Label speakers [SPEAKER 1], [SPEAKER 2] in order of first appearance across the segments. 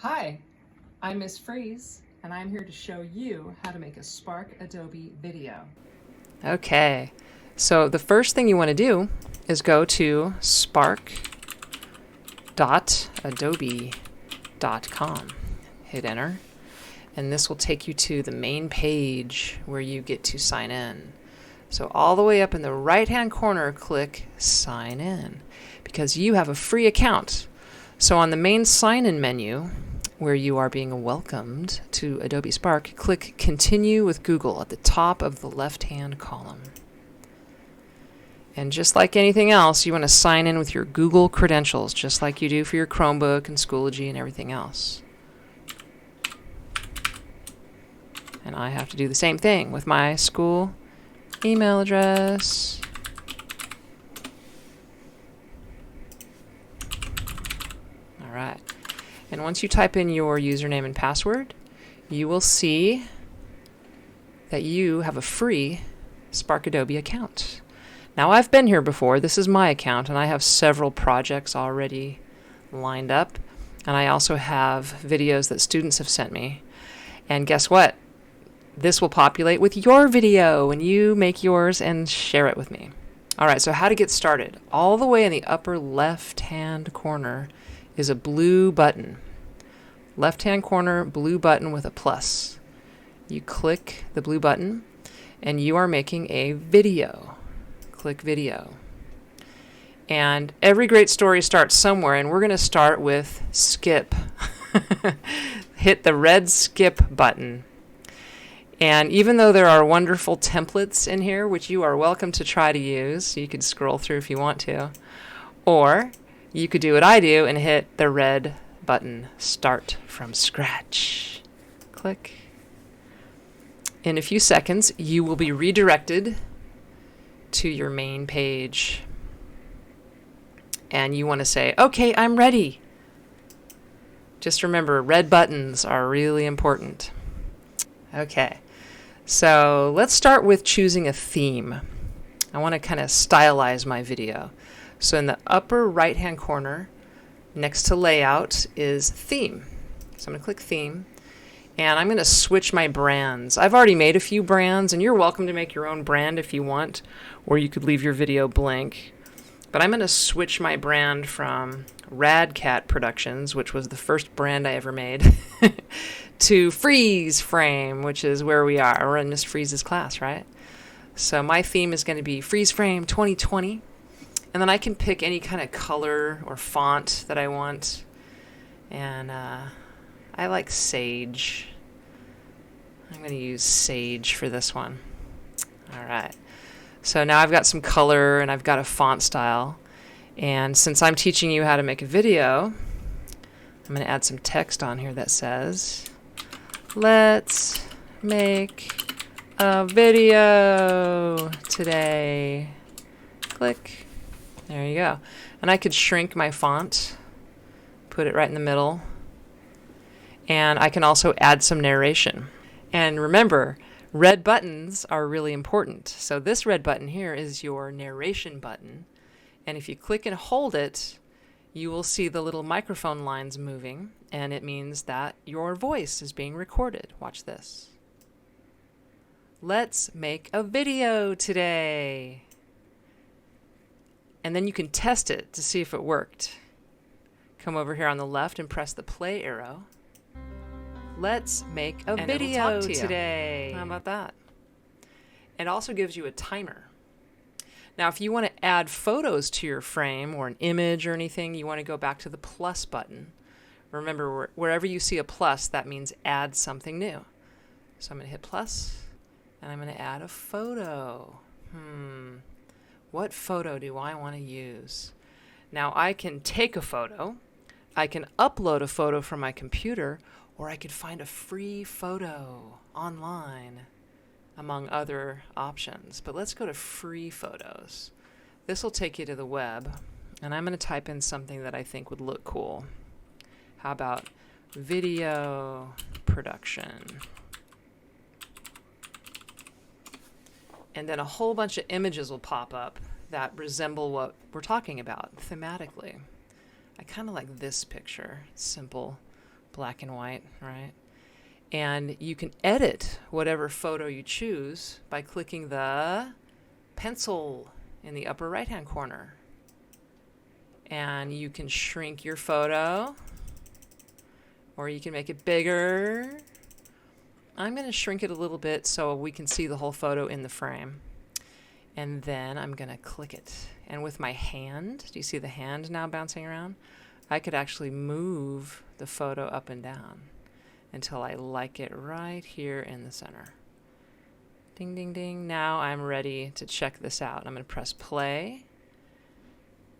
[SPEAKER 1] Hi, I'm Miss Frese, and I'm here to show you how to make a Spark Adobe video.
[SPEAKER 2] Okay, so the first thing you want to do is go to spark.adobe.com. Hit enter, and this will take you to the main page where you get to sign in. So all the way up in the right-hand corner, click Sign In, because you have a free account. So on the main sign-in menu, where you are being welcomed to Adobe Spark, click Continue with Google at the top of the left-hand column. And just like anything else, you want to sign in with your Google credentials, just like you do for your Chromebook and Schoology and everything else. And I have to do the same thing with my school email address. All right. And once you type in your username and password, you will see that you have a free Spark Adobe account. Now, I've been here before. This is my account, and I have several projects already lined up. And I also have videos that students have sent me. And guess what? This will populate with your video when you make yours and share it with me. All right, so how to get started. All the way in the upper left-hand corner is a blue button. Left-hand corner, blue button with a plus. You click the blue button, and you are making a video. Click video. And every great story starts somewhere, and we're going to start with skip. Hit the red skip button. And even though there are wonderful templates in here, which you are welcome to try to use, you could scroll through if you want to, or you could do what I do and hit the red button, Start from Scratch. Click. In a few seconds, you will be redirected to your main page. And you want to say, okay, I'm ready. Just remember, red buttons are really important. Okay, so let's start with choosing a theme. I want to kind of stylize my video. So in the upper right-hand corner, next to layout is theme. So I'm going to click theme, and I'm going to switch my brands. I've already made a few brands, and you're welcome to make your own brand if you want, or you could leave your video blank. But I'm going to switch my brand from Radcat Productions, which was the first brand I ever made, to Frese Frame, which is where we are. We're in Miss Frese's class, right? So my theme is going to be Frese Frame 2020. And then I can pick any kind of color or font that I want. And I like Sage. I'm going to use Sage for this one. All right. So now I've got some color and I've got a font style. And since I'm teaching you how to make a video, I'm going to add some text on here that says, let's make a video today. Click. There you go. And I could shrink my font, put it right in the middle. And I can also add some narration. And remember, red buttons are really important. So this red button here is your narration button. And if you click and hold it, you will see the little microphone lines moving, and it means that your voice is being recorded. Watch this. Let's make a video today. And then you can test it to see if it worked. Come over here on the left and press the play arrow. Let's make a video today. How about that? It also gives you a timer. Now, if you want to add photos to your frame or an image or anything, you want to go back to the plus button. Remember, wherever you see a plus, that means add something new. So I'm going to hit plus, and I'm going to add a photo. What photo do I want to use? Now, I can take a photo, I can upload a photo from my computer, or I could find a free photo online, among other options. But let's go to free photos. This will take you to the web, and I'm going to type in something that I think would look cool. How about video production? And then a whole bunch of images will pop up that resemble what we're talking about thematically. I kind of like this picture. Simple black and white, right? And you can edit whatever photo you choose by clicking the pencil in the upper right-hand corner. And you can shrink your photo, or you can make it bigger. I'm going to shrink it a little bit so we can see the whole photo in the frame. And then I'm going to click it. And with my hand, do you see the hand now bouncing around? I could actually move the photo up and down until I like it right here in the center. Ding, ding, ding. Now I'm ready to check this out. I'm going to press play.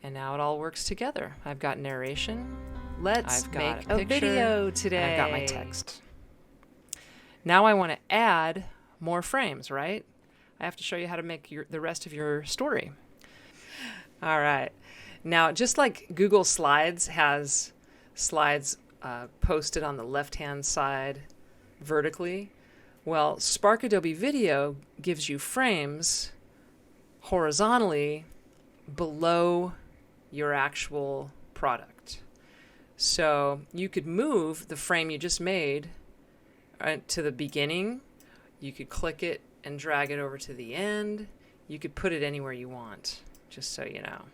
[SPEAKER 2] And now it all works together. I've got narration. I've got a video today. And I've got my text. Now I want to add more frames, right? I have to show you how to make the rest of your story. All right. Now, just like Google Slides has slides posted on the left-hand side vertically, well, Spark Adobe Video gives you frames horizontally below your actual product. So you could move the frame you just made to the beginning. You could click it and drag it over to the end. You could put it anywhere you want, just so you know.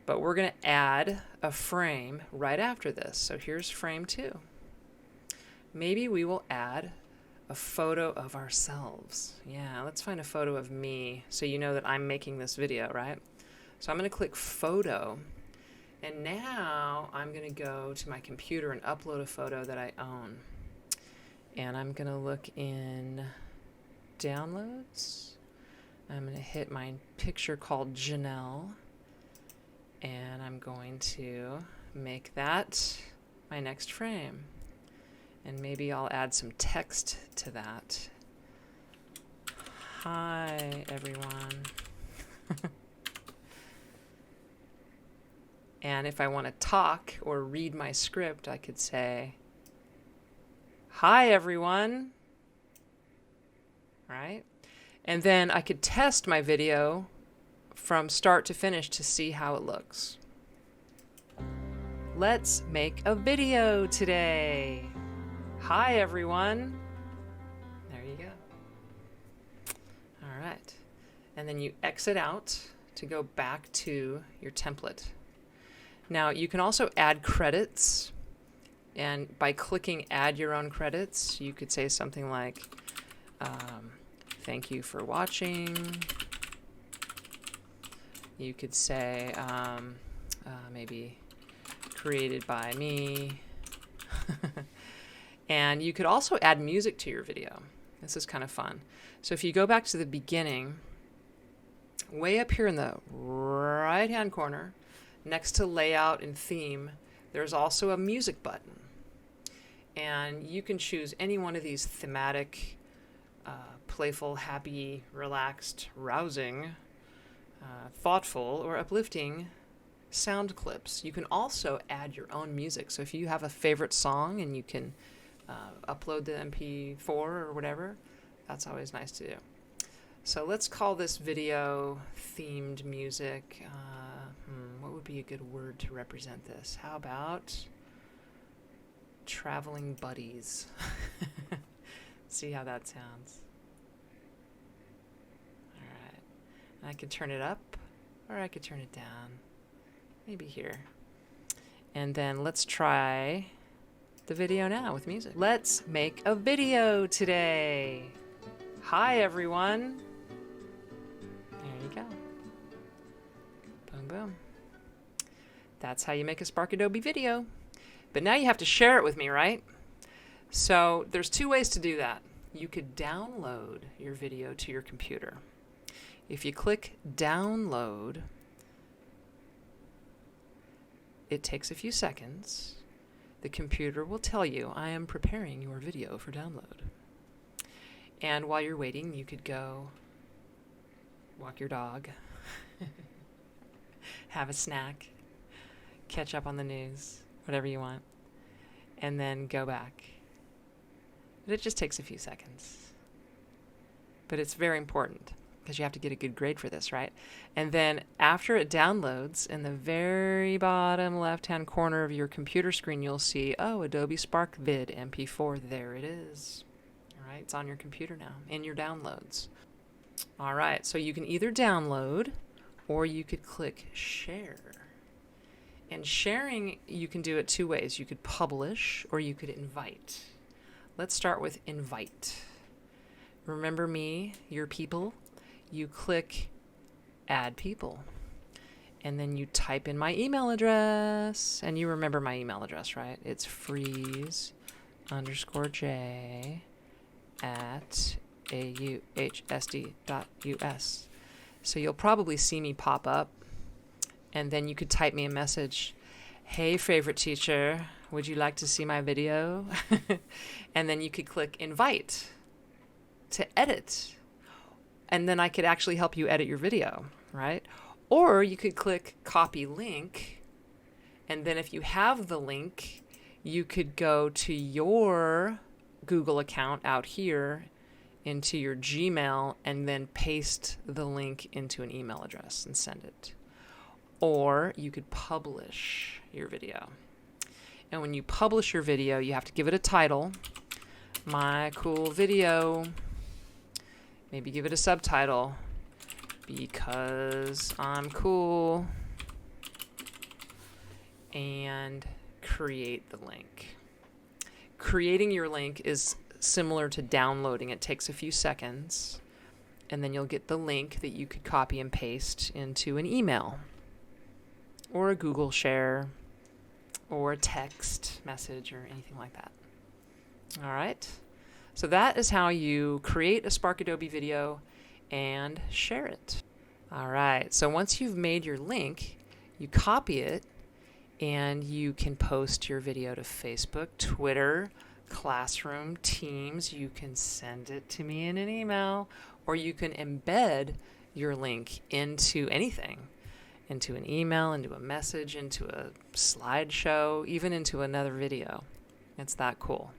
[SPEAKER 2] But we're going to add a frame right after this. So here's frame 2. Maybe we will add a photo of ourselves. Yeah, let's find a photo of me so you know that I'm making this video, right? So I'm going to click photo. And now I'm going to go to my computer and upload a photo that I own. And I'm going to look in downloads. I'm going to hit my picture called Janelle. And I'm going to make that my next frame. And maybe I'll add some text to that. Hi, everyone. And if I want to talk or read my script, I could say, hi, everyone. Right? And then I could test my video from start to finish to see how it looks. Let's make a video today. Hi, everyone. There you go. All right. And then you exit out to go back to your template. Now, you can also add credits. And by clicking add your own credits, you could say something like, thank you for watching. You could say maybe created by me. And you could also add music to your video. This is kind of fun. So if you go back to the beginning, way up here in the right-hand corner, next to layout and theme, there's also a music button. And you can choose any one of these thematic, playful, happy, relaxed, rousing, thoughtful, or uplifting sound clips. You can also add your own music. So if you have a favorite song and you can upload the MP4 or whatever, that's always nice to do. So let's call this video themed music. What would be a good word to represent this? How about traveling buddies? See how that sounds. All right. And I could turn it up or I could turn it down. Maybe here. And then let's try the video now with music. Let's make a video today. Hi, everyone. There you go. Boom, boom. That's how you make a Spark Adobe video. But now you have to share it with me, right? So there's 2 ways to do that. You could download your video to your computer. If you click download, it takes a few seconds. The computer will tell you, I am preparing your video for download. And while you're waiting, you could go walk your dog, have a snack, catch up on the news, whatever you want, and then go back. But it just takes a few seconds. But it's very important. because you have to get a good grade for this, right? And then after it downloads, in the very bottom left-hand corner of your computer screen, you'll see, oh, Adobe Spark Vid MP4. There it is. All right, it's on your computer now, in your downloads. All right, so you can either download or you could click share. And sharing, you can do it two ways. You could publish or you could invite. Let's start with invite. Remember me, your people. You click add people. And then you type in my email address. And you remember my email address, right? It's Frese_j@auhsd.us. So you'll probably see me pop up. And then you could type me a message. Hey, favorite teacher, would you like to see my video? And then you could click invite to edit. And then I could actually help you edit your video, right? Or you could click copy link. And then if you have the link, you could go to your Google account out here into your Gmail and then paste the link into an email address and send it. Or you could publish your video. And when you publish your video, you have to give it a title. My cool video. Maybe give it a subtitle. Because I'm cool. And create the link. Creating your link is similar to downloading. It takes a few seconds. And then you'll get the link that you could copy and paste into an email, or a Google share, or a text message, or anything like that. All right. So that is how you create a Spark Adobe video and share it. All right. So once you've made your link, you copy it, and you can post your video to Facebook, Twitter, Classroom, Teams. You can send it to me in an email, or you can embed your link into anything. Into an email, into a message, into a slideshow, even into another video. It's that cool.